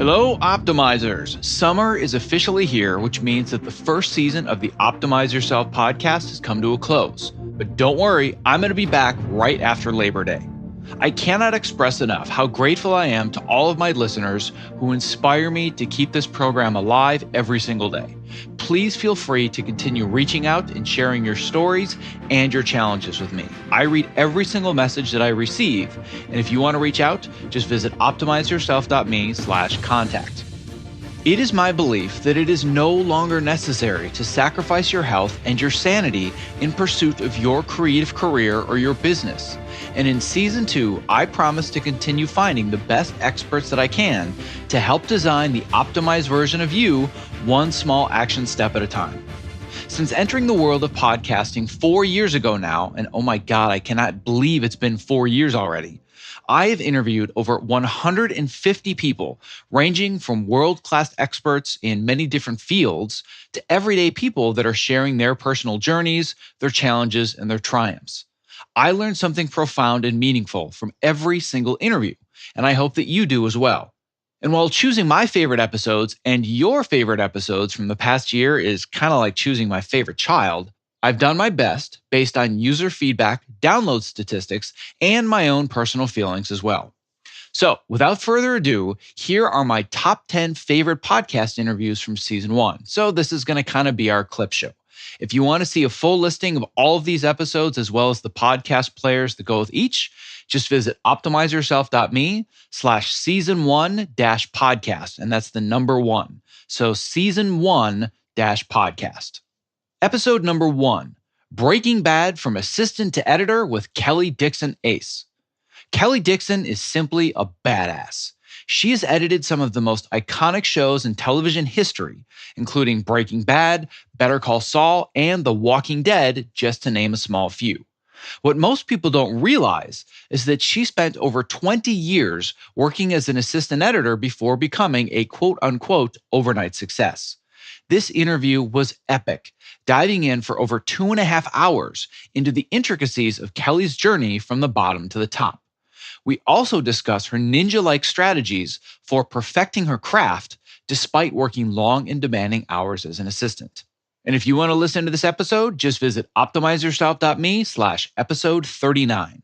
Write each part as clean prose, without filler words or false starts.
Hello, Optimizers. Summer is officially here, which means that the first season of the Optimize Yourself podcast has come to a close. But don't worry, I'm going to be back right after Labor Day. I cannot express enough how grateful I am to all of my listeners who inspire me to keep this program alive every single day. Please feel free to continue reaching out and sharing your stories and your challenges with me. I read every single message that I receive, and if you want to reach out, just visit optimizeyourself.me/contact. It is my belief that it is no longer necessary to sacrifice your health and your sanity in pursuit of your creative career or your business. And in Season 2, I promise to continue finding the best experts that I can to help design the optimized version of you, one small action step at a time. Since entering the world of podcasting 4 years ago now, and oh my God, I cannot believe it's been 4 years already, I have interviewed over 150 people, ranging from world-class experts in many different fields to everyday people that are sharing their personal journeys, their challenges, and their triumphs. I learned something profound and meaningful from every single interview, and I hope that you do as well. And while choosing my favorite episodes and your favorite episodes from the past year is kind of like choosing my favorite child, I've done my best based on user feedback, download statistics, and my own personal feelings as well. So without further ado, here are my top 10 favorite podcast interviews from Season 1. So this is going to kind of be our clip show. If you want to see a full listing of all of these episodes, as well as the podcast players that go with each, just visit optimizeyourself.me/season1-podcast. And that's the number 1. So season 1-podcast. Episode number 1, Breaking Bad from Assistant to Editor with Kelly Dixon Ace. Kelly Dixon is simply a badass. She has edited some of the most iconic shows in television history, including Breaking Bad, Better Call Saul, and The Walking Dead, just to name a small few. What most people don't realize is that she spent over 20 years working as an assistant editor before becoming a quote-unquote overnight success. This interview was epic, diving in for over 2.5 hours into the intricacies of Kelly's journey from the bottom to the top. We also discuss her ninja-like strategies for perfecting her craft despite working long and demanding hours as an assistant. And if you want to listen to this episode, just visit optimizeyourself.me/episode 39.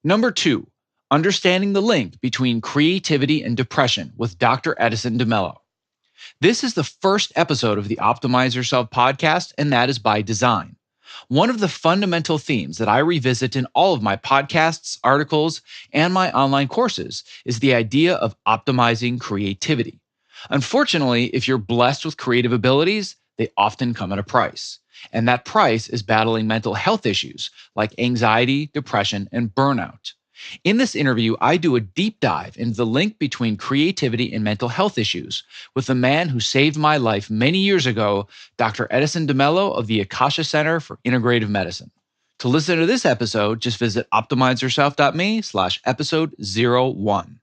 Number 2, Understanding the Link Between Creativity and Depression with Dr. Edison DeMello. This is the first episode of the Optimize Yourself podcast, and that is by design. One of the fundamental themes that I revisit in all of my podcasts, articles, and my online courses is the idea of optimizing creativity. Unfortunately, if you're blessed with creative abilities, they often come at a price. And that price is battling mental health issues like anxiety, depression, and burnout. In this interview, I do a deep dive into the link between creativity and mental health issues with the man who saved my life many years ago, Dr. Edison DeMello of the Akasha Center for Integrative Medicine. To listen to this episode, just visit optimizeyourself.me/episode 01.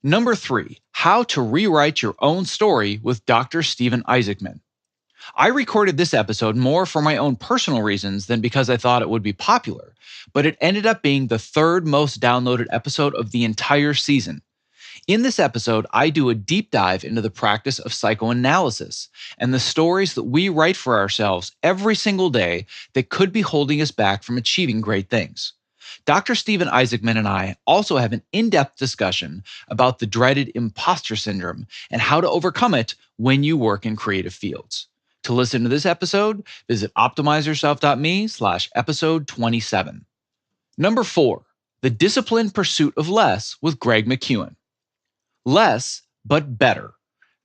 Number 3, How to Rewrite Your Own Story with Dr. Steven Isaacman. I recorded this episode more for my own personal reasons than because I thought it would be popular, but it ended up being the 3rd most downloaded episode of the entire season. In this episode, I do a deep dive into the practice of psychoanalysis and the stories that we write for ourselves every single day that could be holding us back from achieving great things. Dr. Steven Isaacman and I also have an in-depth discussion about the dreaded imposter syndrome and how to overcome it when you work in creative fields. To listen to this episode, visit optimizeyourself.me/episode 27. Number 4, The Disciplined Pursuit of Less with Greg McKeown. Less, but better.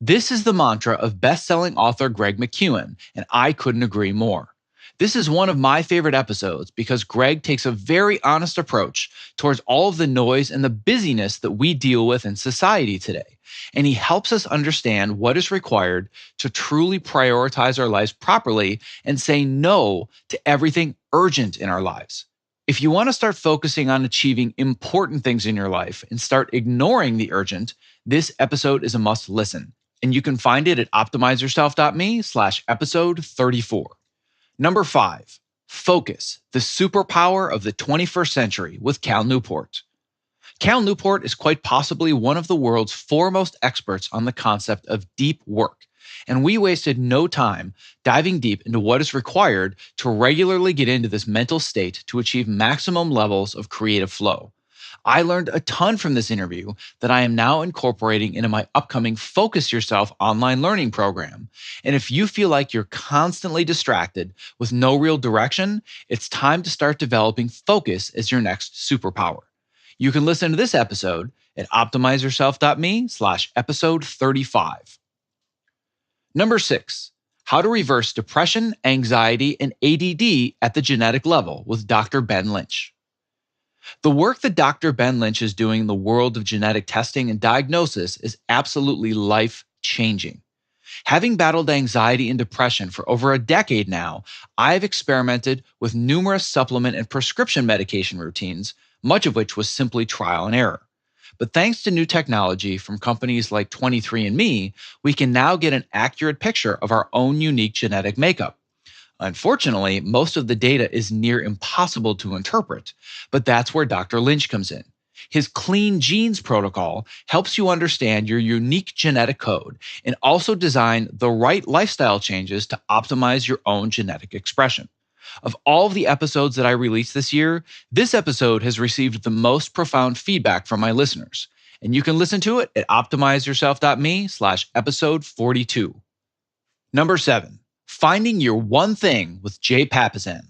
This is the mantra of best-selling author Greg McKeown, and I couldn't agree more. This is one of my favorite episodes because Greg takes a very honest approach towards all of the noise and the busyness that we deal with in society today. And he helps us understand what is required to truly prioritize our lives properly and say no to everything urgent in our lives. If you want to start focusing on achieving important things in your life and start ignoring the urgent, this episode is a must listen. And you can find it at optimizeyourself.me/episode 34. Number 5, Focus, the Superpower of the 21st Century with Cal Newport. Cal Newport is quite possibly one of the world's foremost experts on the concept of deep work, and we wasted no time diving deep into what is required to regularly get into this mental state to achieve maximum levels of creative flow. I learned a ton from this interview that I am now incorporating into my upcoming Focus Yourself online learning program. And if you feel like you're constantly distracted with no real direction, it's time to start developing focus as your next superpower. You can listen to this episode at optimizeyourself.me/episode 35. Number 6, how to reverse depression, anxiety, and ADD at the genetic level with Dr. Ben Lynch. The work that Dr. Ben Lynch is doing in the world of genetic testing and diagnosis is absolutely life-changing. Having battled anxiety and depression for over a decade now, I've experimented with numerous supplement and prescription medication routines, much of which was simply trial and error. But thanks to new technology from companies like 23andMe, we can now get an accurate picture of our own unique genetic makeup. Unfortunately, most of the data is near impossible to interpret, but that's where Dr. Lynch comes in. His Clean Genes protocol helps you understand your unique genetic code and also design the right lifestyle changes to optimize your own genetic expression. Of all of the episodes that I released this year, this episode has received the most profound feedback from my listeners, and you can listen to it at optimizeyourself.me/episode 42. Number 7, finding your one thing with Jay Papasan.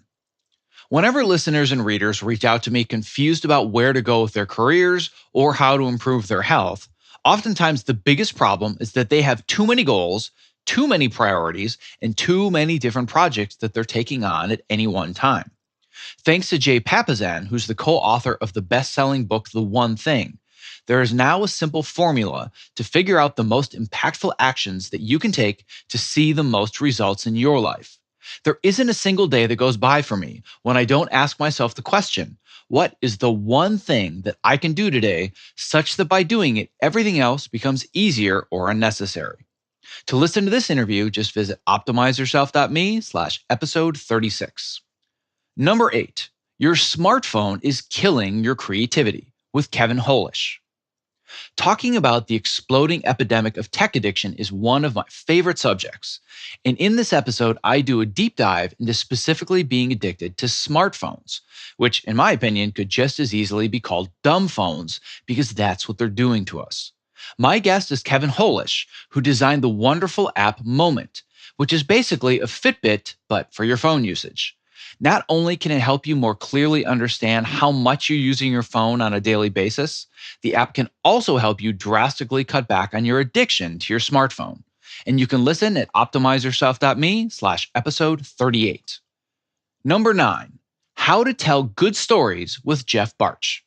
Whenever listeners and readers reach out to me confused about where to go with their careers or how to improve their health, oftentimes the biggest problem is that they have too many goals, too many priorities, and too many different projects that they're taking on at any one time. Thanks to Jay Papasan, who's the co-author of the best-selling book, The One Thing, there is now a simple formula to figure out the most impactful actions that you can take to see the most results in your life. There isn't a single day that goes by for me when I don't ask myself the question, what is the one thing that I can do today such that by doing it, everything else becomes easier or unnecessary? To listen to this interview, just visit optimizeyourself.me/episode 36. Number 8, your smartphone is killing your creativity with Kevin Holish. Talking about the exploding epidemic of tech addiction is one of my favorite subjects. And in this episode, I do a deep dive into specifically being addicted to smartphones, which in my opinion could just as easily be called dumb phones because that's what they're doing to us. My guest is Kevin Holish, who designed the wonderful app Moment, which is basically a Fitbit, but for your phone usage. Not only can it help you more clearly understand how much you're using your phone on a daily basis, the app can also help you drastically cut back on your addiction to your smartphone. And you can listen at optimizeyourself.me/episode 38. Number 9, how to tell good stories with Jeff Bartsch.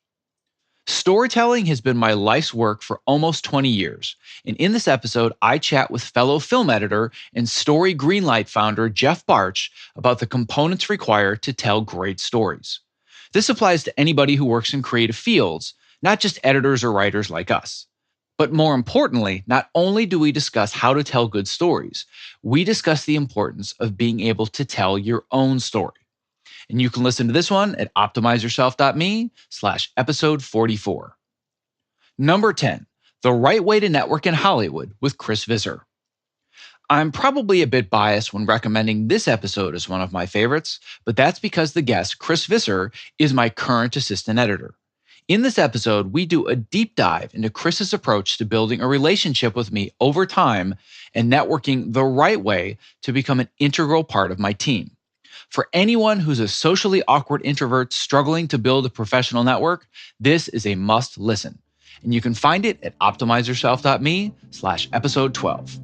Storytelling has been my life's work for almost 20 years, and in this episode, I chat with fellow film editor and Story Greenlight founder Jeff Bartsch about the components required to tell great stories. This applies to anybody who works in creative fields, not just editors or writers like us. But more importantly, not only do we discuss how to tell good stories, we discuss the importance of being able to tell your own story. And you can listen to this one at optimizeyourself.me/episode 44. Number 10, the right way to network in Hollywood with Chris Visser. I'm probably a bit biased when recommending this episode as one of my favorites, but that's because the guest, Chris Visser, is my current assistant editor. In this episode, we do a deep dive into Chris's approach to building a relationship with me over time and networking the right way to become an integral part of my team. For anyone who's a socially awkward introvert struggling to build a professional network, this is a must listen. And you can find it at optimizeyourself.me/episode 12.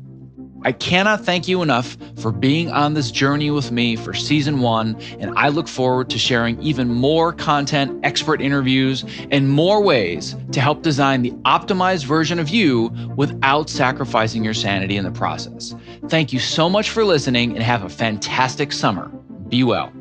I cannot thank you enough for being on this journey with me for season 1, and I look forward to sharing even more content, expert interviews, and more ways to help design the optimized version of you without sacrificing your sanity in the process. Thank you so much for listening and have a fantastic summer. Be well.